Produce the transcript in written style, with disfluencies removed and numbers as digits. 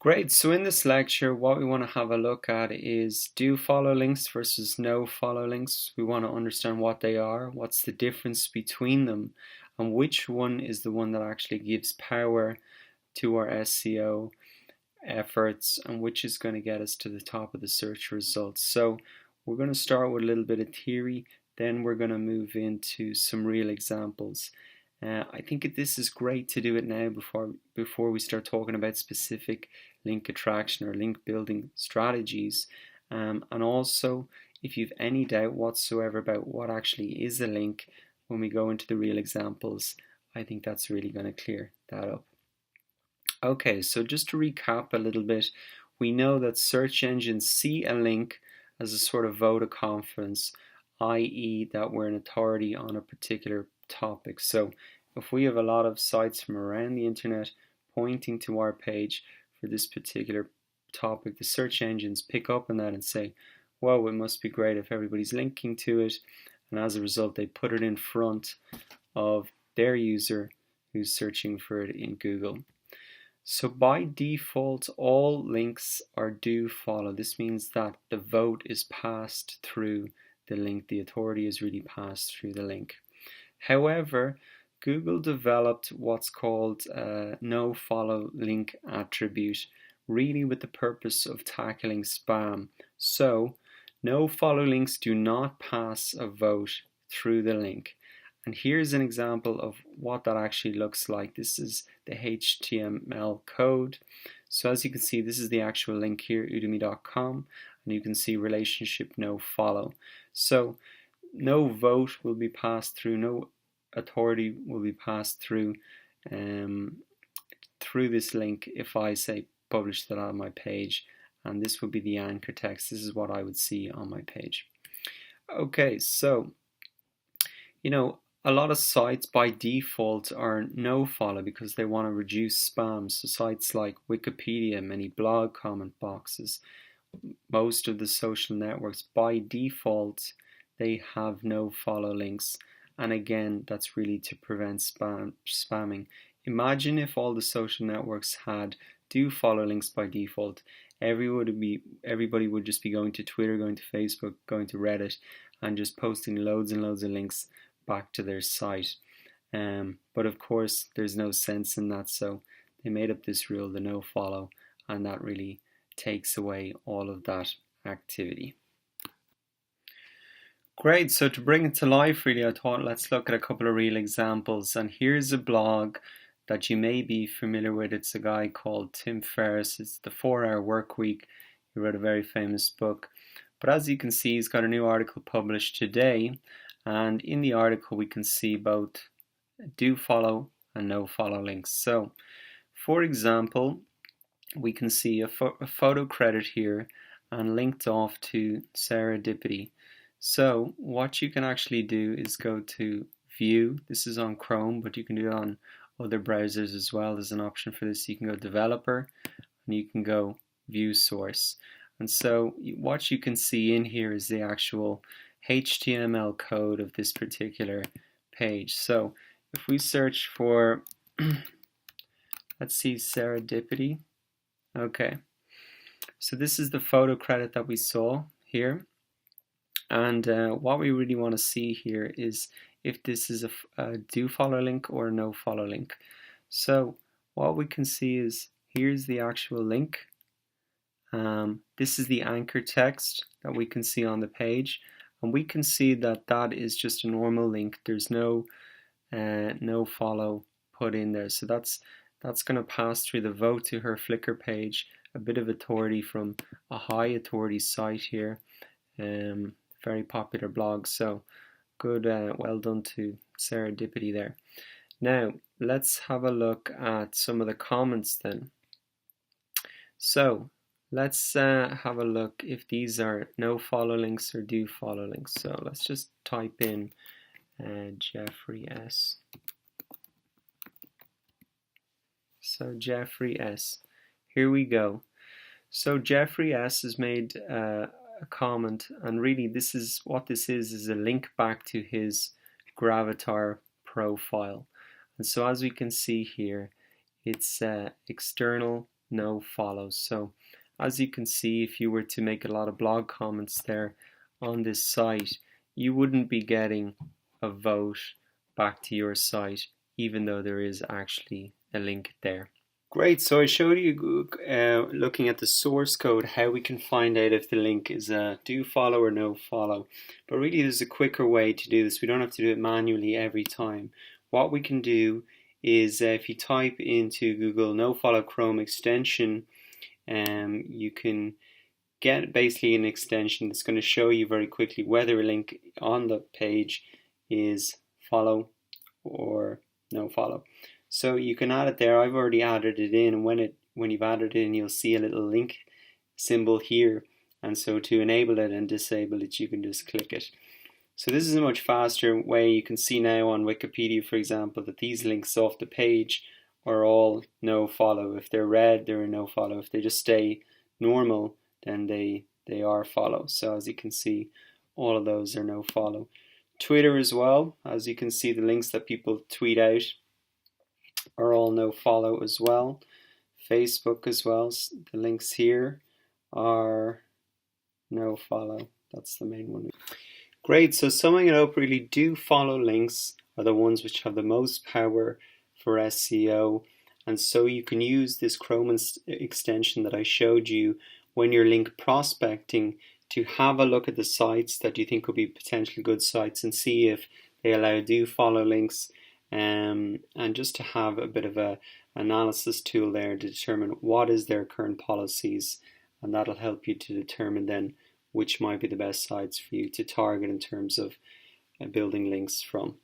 Great. So in this lecture, what we want to have a look at is do follow links versus no follow links. We want to understand what they are, what's the difference between them, and which one is the one that actually gives power to our SEO efforts and which is going to get us to the top of the search results. So we're going to start with a little bit of theory, then we're going to move into some real examples. I think this is great to do it now before we start talking about specific link attraction or link building strategies. And also, if you've any doubt whatsoever about what actually is a link, when we go into the real examples, I think that's really going to clear that up. Okay, so just to recap a little bit, we know that search engines see a link as a sort of vote of confidence, i.e. that we're an authority on a particular topic. So if we have a lot of sites from around the internet pointing to our page for this particular topic, the search engines pick up on that and say, whoa, it must be great if everybody's linking to it. And as a result, they put it in front of their user who's searching for it in Google. So by default, all links are do follow. This means that the vote is passed through the link. The authority is really passed through the link. However, Google developed what's called a no follow link attribute, really with the purpose of tackling spam. So no follow links do not pass a vote through the link. And here's an example of what that actually looks like. This is the HTML code. So as you can see, this is the actual link here, udemy.com, and you can see relationship no follow. So no vote will be passed through, no authority will be passed through this link if I say publish that on my page, and this would be the anchor text. This is what I would see on my page. Okay, so a lot of sites by default are no follow because they want to reduce spam. So sites like Wikipedia, many blog comment boxes, most of the social networks by default they have no follow links. And again, that's really to prevent spamming. Imagine if all the social networks had do follow links by default. Everybody would just be going to Twitter, going to Facebook, going to Reddit, and just posting loads and loads of links back to their site. But of course, there's no sense in that, so they made up this rule, the no follow, and that really takes away all of that activity. Great, so to bring it to life really, I thought let's look at a couple of real examples. And here's a blog that you may be familiar with. It's a guy called Tim Ferriss. It's the 4-Hour Workweek. He wrote a very famous book. But as you can see, he's got a new article published today. And in the article, we can see both do follow and no follow links. So, for example, we can see a photo credit here and linked off to Serendipity. So what you can actually do is go to View. This is on Chrome, but you can do it on other browsers as well. There's an option for this. You can go Developer and you can go View Source. And so what you can see in here is the actual HTML code of this particular page. So if we search for, let's see, Serendipity. Okay, so this is the photo credit that we saw here. And what we really want to see here is if this is a do follow link or a no follow link. So what we can see is here's the actual link. This is the anchor text that we can see on the page. And we can see that that is just a normal link. There's no follow put in there. So that's going to pass through the vote to her Flickr page, a bit of authority from a high authority site here, very popular blog. So good, well done to Serendipity there. Now let's have a look at some of the comments then. So let's have a look if these are no follow links or do follow links. So let's just type in Jeffrey S. So Jeffrey S. Here we go. So Jeffrey S. has made a comment, and really this is a link back to his Gravatar profile. And so as we can see here, it's external no follows. So as you can see, if you were to make a lot of blog comments there on this site, you wouldn't be getting a vote back to your site, even though there is actually a link there. Great, so I showed you looking at the source code how we can find out if the link is a do follow or no follow. But really there's a quicker way to do this. We don't have to do it manually every time. What we can do is if you type into Google no follow Chrome extension, you can get basically an extension that's going to show you very quickly whether a link on the page is follow or no follow. So you can add it there. I've already added it in, and when you've added it in, you'll see a little link symbol here. And so to enable it and disable it, you can just click it. So this is a much faster way. You can see now on Wikipedia, for example, that these links off the page are all no follow. If they're red, they're a no follow. If they just stay normal, then they are follow. So as you can see, all of those are no follow. Twitter as well, as you can see, the links that people tweet out are all no follow as well. Facebook as well, the links here are no follow. That's the main one. Great, so summing it up, really do follow links are the ones which have the most power for SEO, and so you can use this Chrome extension that I showed you when you're link prospecting to have a look at the sites that you think could be potentially good sites and see if they allow do follow links, and just to have a bit of a analysis tool there to determine what is their current policies, and that'll help you to determine then which might be the best sites for you to target in terms of building links from.